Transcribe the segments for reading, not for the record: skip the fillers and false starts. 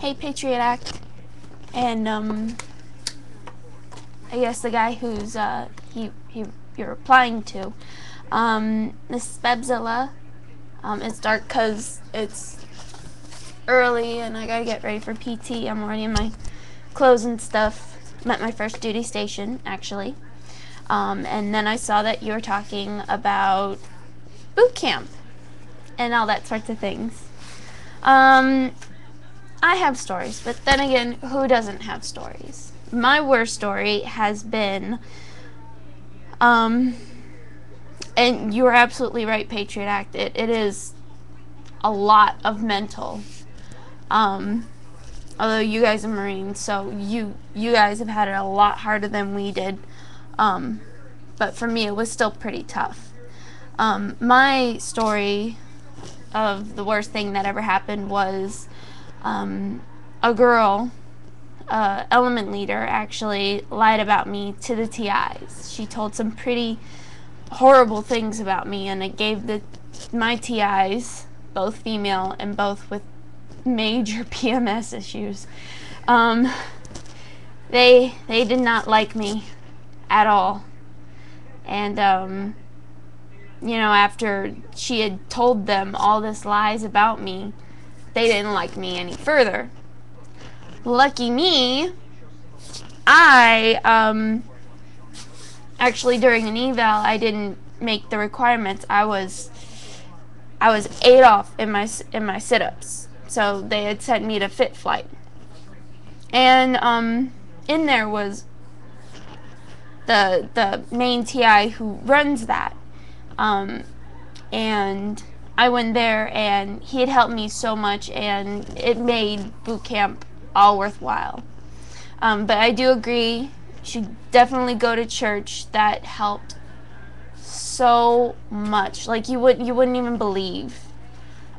Hey Patriot Act, and I guess the guy who's you're replying to, this is Bebzilla. It's dark because it's early and I gotta get ready for PT. I'm already in my clothes and stuff. I'm at my first duty station, actually. And then I saw that you were talking about boot camp and all that sorts of things. I have stories, but then again, who doesn't have stories? My worst story has been, and you are absolutely right, Patriot Act. It is a lot of mental. Although you guys are Marines, so you guys have had it a lot harder than we did. But for me, it was still pretty tough. My story of the worst thing that ever happened was a girl, element leader, actually lied about me to the TIs. She told some pretty horrible things about me, and it gave my TIs, both female and both with major PMS issues, they did not like me at all. And you know, after she had told them all this lies about me, they didn't like me any further. Lucky me, I actually during an eval I didn't make the requirements. I was 8 off in my sit-ups, so they had sent me to fit flight, and in there was the main TI who runs that, and I went there and he had helped me so much, and it made boot camp all worthwhile. But I do agree, you should definitely go to church. That helped so much. Like you wouldn't even believe.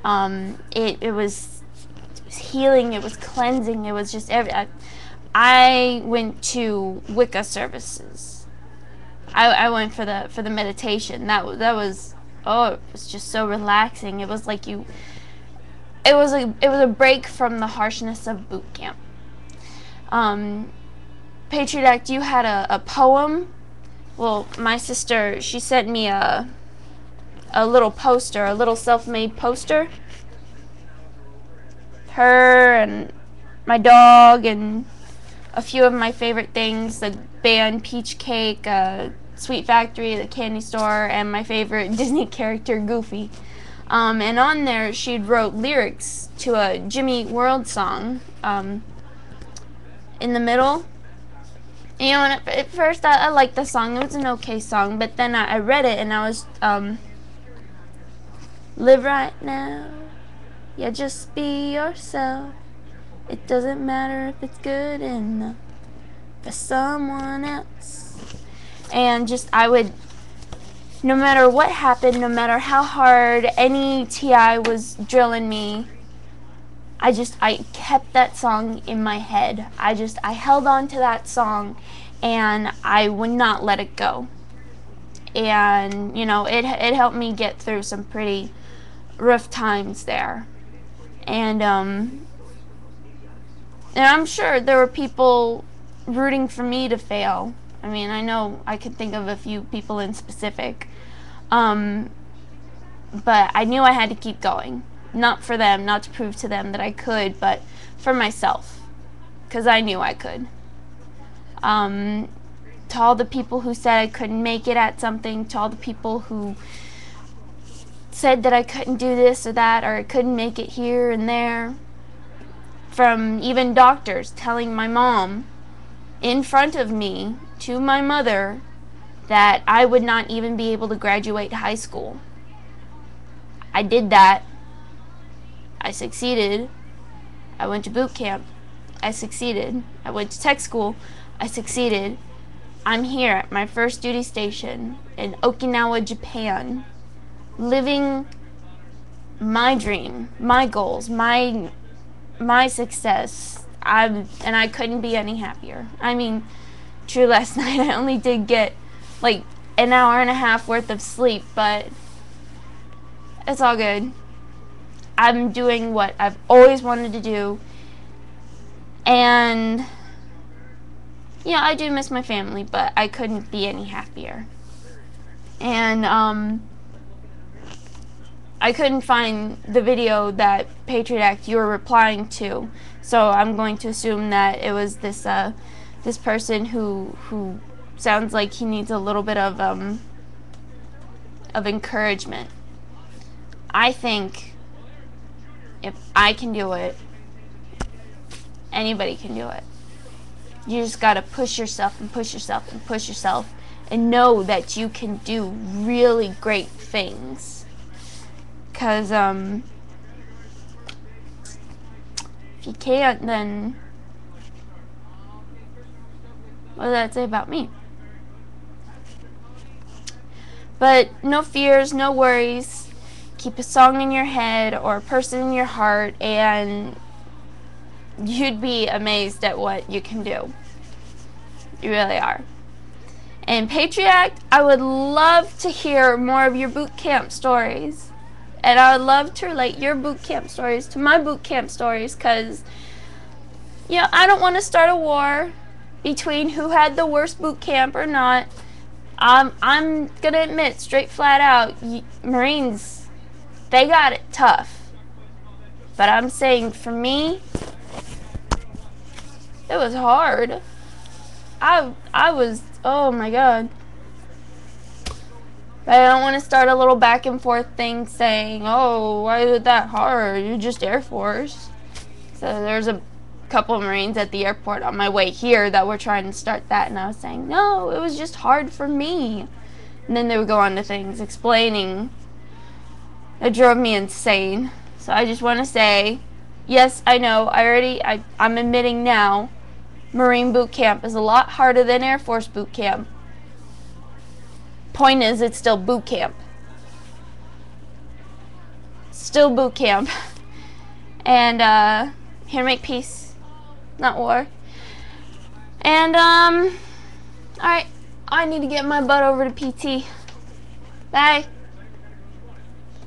It was healing. It was cleansing. It was just I went to Wicca services. I went for the meditation. That was, oh, it was just so relaxing. It was like it was a break from the harshness of boot camp. Patriot Act, you had a poem. Well, my sister, she sent me a little poster, a little self-made poster. Her and my dog and a few of my favorite things, the band Peach Cake, Sweet Factory, the candy store, and my favorite Disney character, Goofy. And on there, she wrote lyrics to a Jimmy World song in the middle. And, you know, and at first I liked the song. It was an okay song, but then I read it and I was, live right now, yeah, just be yourself. It doesn't matter if it's good enough for someone else. And just, I would, no matter what happened, no matter how hard any TI was drilling me, I kept that song in my head. I held on to that song and I would not let it go. And, you know, it helped me get through some pretty rough times there. And I'm sure there were people rooting for me to fail. I mean, I know I could think of a few people in specific. But I knew I had to keep going. Not for them, not to prove to them that I could, but for myself. Because I knew I could. To all the people who said I couldn't make it at something, to all the people who said that I couldn't do this or that, or I couldn't make it here and there. From even doctors telling my mom in front of me to my mother that I would not even be able to graduate high school. I did that. I succeeded. I went to boot camp. I succeeded. I went to tech school. I succeeded. I'm here at my first duty station in Okinawa, Japan, living my dream, my goals, my success. And I couldn't be any happier. I mean, true, last night I only did get like an hour and a half worth of sleep, but it's all good. I'm doing what I've always wanted to do, And yeah, I do miss my family, but I couldn't be any happier. And I couldn't find the video that Patriot Act you were replying to, so I'm going to assume that it was this this person who sounds like he needs a little bit of encouragement. I think if I can do it, anybody can do it. You just gotta push yourself and push yourself and push yourself, and know that you can do really great things. Because if you can't, then what does that say about me? But no fears, no worries. Keep a song in your head or a person in your heart, and you'd be amazed at what you can do. You really are. And Patriot Act, I would love to hear more of your boot camp stories. And I would love to relate your boot camp stories to my boot camp stories, because, you know, I don't want to start a war between who had the worst boot camp or not. I'm going to admit, straight flat out, Marines, they got it tough. But I'm saying for me, it was hard. I was, oh my God. But I don't want to start a little back and forth thing saying, oh, why is it that hard? You're just Air Force. So there's a couple of Marines at the airport on my way here that were trying to start that, and I was saying, no, it was just hard for me. And then they would go on to things explaining. It drove me insane. So I just want to say, yes, I know, I'm admitting now, Marine boot camp is a lot harder than Air Force boot camp. Point is, it's still boot camp. Still boot camp. And here to make peace, not war. And alright, I need to get my butt over to PT. Bye.